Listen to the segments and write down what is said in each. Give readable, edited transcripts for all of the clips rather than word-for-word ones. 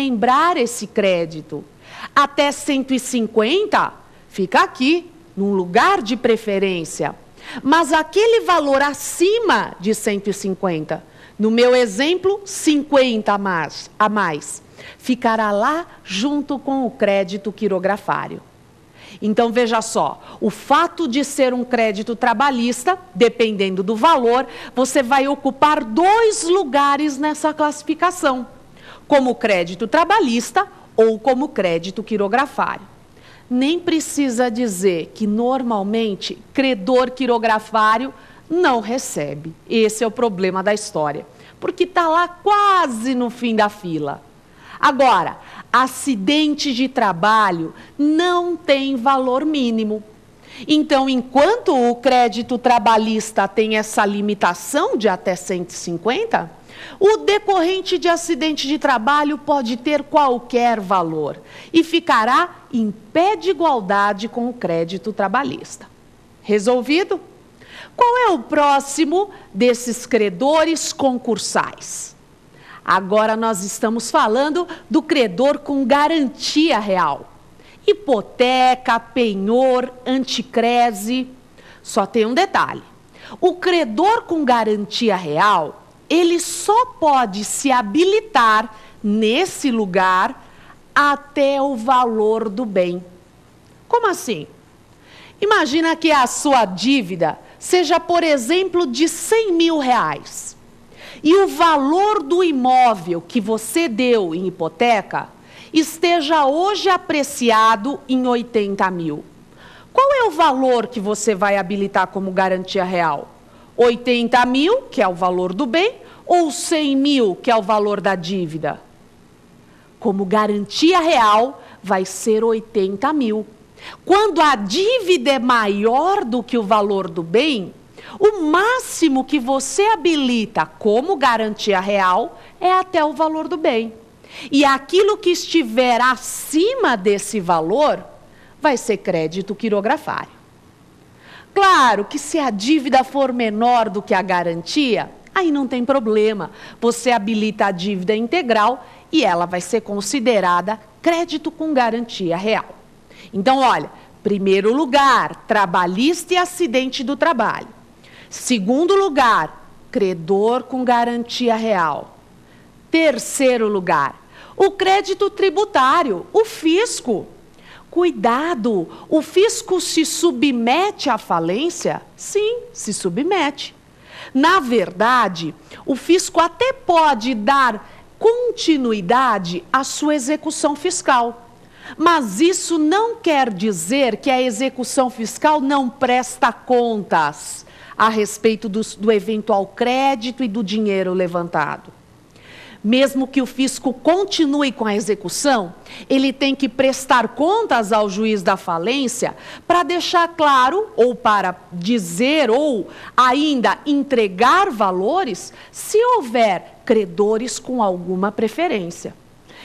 lembrar esse crédito. Até 150, fica aqui, num lugar de preferência. Mas aquele valor acima de 150, no meu exemplo, 50 a mais, ficará lá junto com o crédito quirografário. Então, veja só, o fato de ser um crédito trabalhista, dependendo do valor, você vai ocupar 2 lugares nessa classificação, como crédito trabalhista ou como crédito quirografário. Nem precisa dizer que, normalmente, credor quirografário não recebe. Esse é o problema da história, porque está lá quase no fim da fila. Agora, acidente de trabalho não tem valor mínimo. Então, enquanto o crédito trabalhista tem essa limitação de até 150, o decorrente de acidente de trabalho pode ter qualquer valor e ficará em pé de igualdade com o crédito trabalhista. Resolvido? Qual é o próximo desses credores concursais? Agora nós estamos falando do credor com garantia real. Hipoteca, penhor, anticrese. Só tem um detalhe. O credor com garantia real, ele só pode se habilitar nesse lugar até o valor do bem. Como assim? Imagina que a sua dívida seja, por exemplo, de R$100.000. E o valor do imóvel que você deu em hipoteca esteja hoje apreciado em R$80.000. Qual é o valor que você vai habilitar como garantia real? 80.000, que é o valor do bem, ou 100.000, que é o valor da dívida? Como garantia real, vai ser 80.000. Quando a dívida é maior do que o valor do bem, o máximo que você habilita como garantia real é até o valor do bem. E aquilo que estiver acima desse valor vai ser crédito quirografário. Claro que se a dívida for menor do que a garantia, aí não tem problema. Você habilita a dívida integral e ela vai ser considerada crédito com garantia real. Então, olha, primeiro lugar, trabalhista e acidente do trabalho. Segundo lugar, credor com garantia real. Terceiro lugar, o crédito tributário, o fisco. Cuidado, o fisco se submete à falência? Sim, se submete. Na verdade, o fisco até pode dar continuidade à sua execução fiscal. Mas isso não quer dizer que a execução fiscal não presta contas a respeito do eventual crédito e do dinheiro levantado. Mesmo que o fisco continue com a execução, ele tem que prestar contas ao juiz da falência para deixar claro, ou para dizer, ou ainda entregar valores, se houver credores com alguma preferência.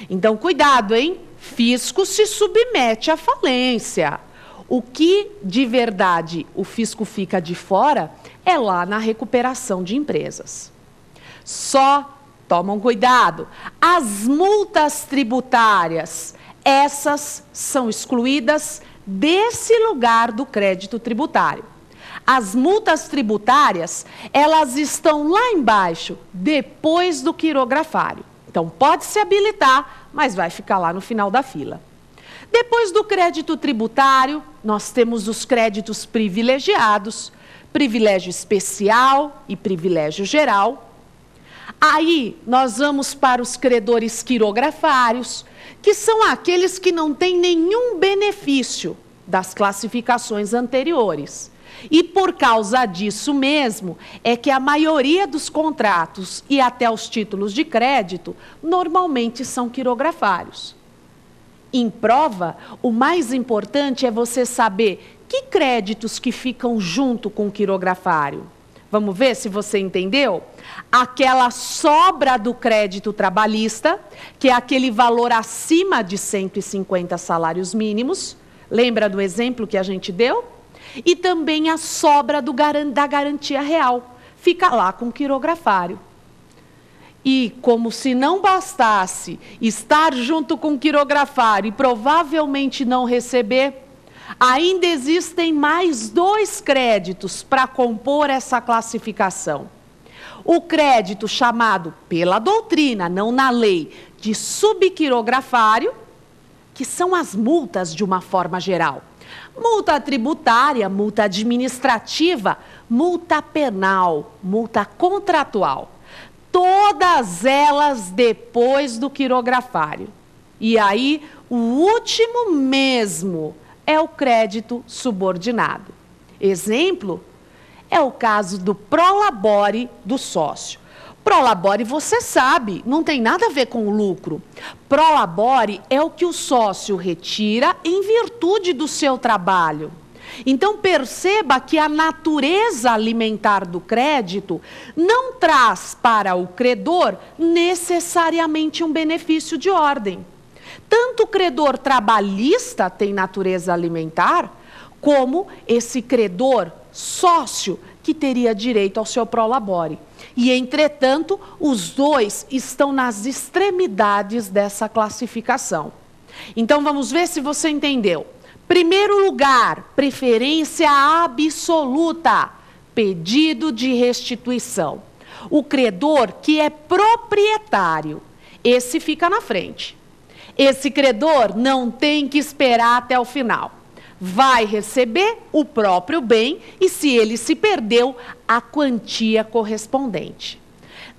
Então, cuidado, hein? Fisco se submete à falência. O que, de verdade, o fisco fica de fora é lá na recuperação de empresas. Só tomam cuidado. As multas tributárias, essas são excluídas desse lugar do crédito tributário. As multas tributárias, elas estão lá embaixo, depois do quirografário. Então, pode se habilitar, mas vai ficar lá no final da fila. Depois do crédito tributário, nós temos os créditos privilegiados, privilégio especial e privilégio geral. Aí, nós vamos para os credores quirografários, que são aqueles que não têm nenhum benefício das classificações anteriores. E por causa disso mesmo, é que a maioria dos contratos e até os títulos de crédito, normalmente são quirografários. Em prova, o mais importante é você saber que créditos que ficam junto com o quirografário. Vamos ver se você entendeu? Aquela sobra do crédito trabalhista, que é aquele valor acima de 150 salários mínimos. Lembra do exemplo que a gente deu? E também a sobra da garantia real. Fica lá com o quirografário. E, como se não bastasse estar junto com o quirografário e provavelmente não receber, ainda existem mais 2 créditos para compor essa classificação. O crédito chamado pela doutrina, não na lei, de subquirografário, que são as multas de uma forma geral. Multa tributária, multa administrativa, multa penal, multa contratual. Todas elas depois do quirografário. E aí, o último mesmo é o crédito subordinado. Exemplo é o caso do prolabore do sócio. Prolabore, você sabe, não tem nada a ver com o lucro. Prolabore é o que o sócio retira em virtude do seu trabalho. Então, perceba que a natureza alimentar do crédito não traz para o credor necessariamente um benefício de ordem. Tanto o credor trabalhista tem natureza alimentar, como esse credor sócio que teria direito ao seu prolabore. E, entretanto, os 2 estão nas extremidades dessa classificação. Então, vamos ver se você entendeu. Primeiro lugar, preferência absoluta, pedido de restituição. O credor que é proprietário, esse fica na frente. Esse credor não tem que esperar até o final. Vai receber o próprio bem e, se ele se perdeu, a quantia correspondente.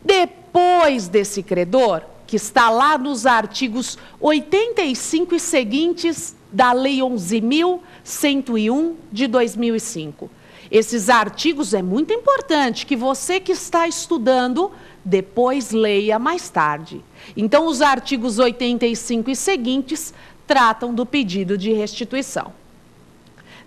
Depois desse credor, que está lá nos artigos 85 e seguintes da Lei 11.101 de 2005. Esses artigos é muito importante que você que está estudando depois leia mais tarde. Então, os artigos 85 e seguintes tratam do pedido de restituição.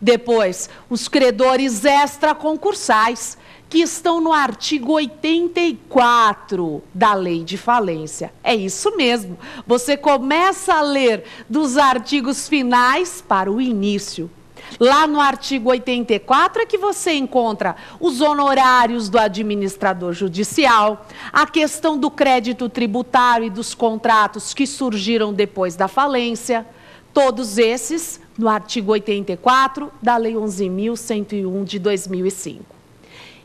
Depois, os credores extraconcursais, que estão no artigo 84 da Lei de Falência. É isso mesmo, você começa a ler dos artigos finais para o início. Lá no artigo 84 é que você encontra os honorários do administrador judicial, a questão do crédito tributário e dos contratos que surgiram depois da falência, todos esses no artigo 84 da Lei 11.101 de 2005.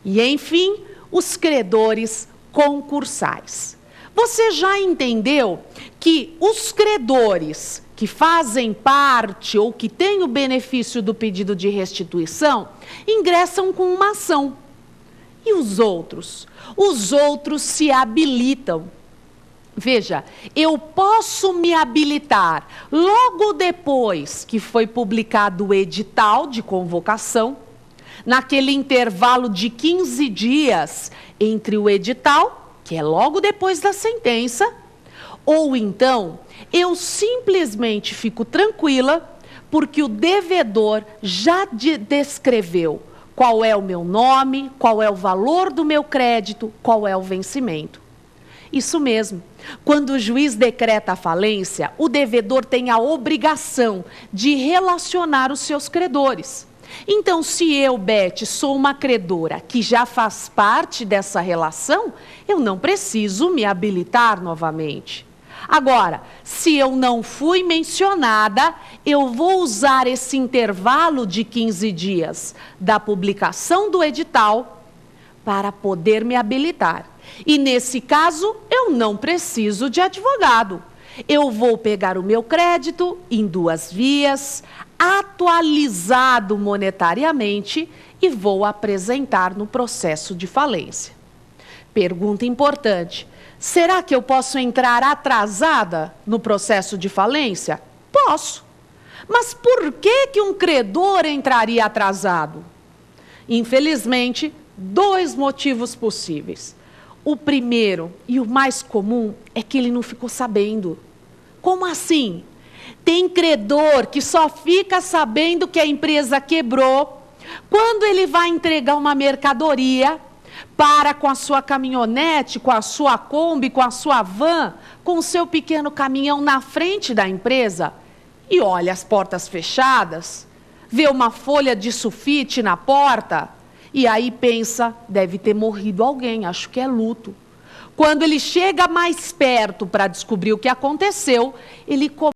E, enfim, os credores concursais. Você já entendeu que os credores que fazem parte ou que têm o benefício do pedido de restituição ingressam com uma ação. E os outros? Os outros se habilitam. Veja, eu posso me habilitar logo depois que foi publicado o edital de convocação, naquele intervalo de 15 dias entre o edital, que é logo depois da sentença, ou então eu simplesmente fico tranquila porque o devedor já descreveu qual é o meu nome, qual é o valor do meu crédito, qual é o vencimento. Isso mesmo. Quando o juiz decreta a falência, o devedor tem a obrigação de relacionar os seus credores. Então, se eu, Beth, sou uma credora que já faz parte dessa relação, eu não preciso me habilitar novamente. Agora, se eu não fui mencionada, eu vou usar esse intervalo de 15 dias da publicação do edital para poder me habilitar. E, nesse caso, eu não preciso de advogado. Eu vou pegar o meu crédito em 2 vias, atualizado monetariamente, e vou apresentar no processo de falência. Pergunta importante: será que eu posso entrar atrasada no processo de falência? Posso. Mas por que um credor entraria atrasado? Infelizmente, 2 motivos possíveis. O primeiro, e o mais comum, é que ele não ficou sabendo. Como assim? Tem credor que só fica sabendo que a empresa quebrou quando ele vai entregar uma mercadoria, para com a sua caminhonete, com a sua Kombi, com a sua van, com o seu pequeno caminhão na frente da empresa e olha as portas fechadas, vê uma folha de sulfite na porta e aí pensa, deve ter morrido alguém, acho que é luto. Quando ele chega mais perto para descobrir o que aconteceu, ele